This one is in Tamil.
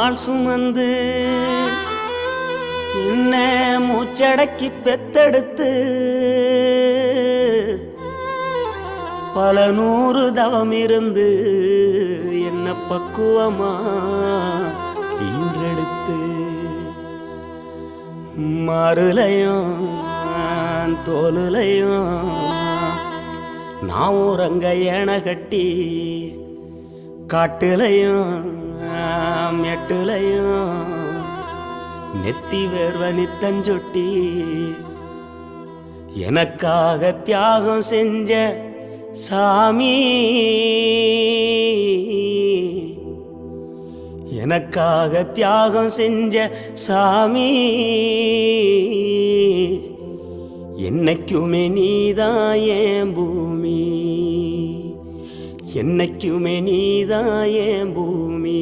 நாள் சுமந்து என்ன மூச்சடக்கி பெத்தெடுத்து பல நூறு தவம் இருந்து என்ன பக்குவமா இன்றெடுத்து மறுலையும் தோலுலையும் நான் உறங்க ஏன கட்டி காட்டுலையும் மெட்டுலையும் நெத்தி வேர்வ நித்தஞ்சொட்டி எனக்காக தியாகம் செஞ்ச சாமி, எனக்காக தியாகம் செஞ்ச சாமி, என்னைக்குமே நீதான் என் பூமி, என்னைக்குமே நீதான் என் பூமி.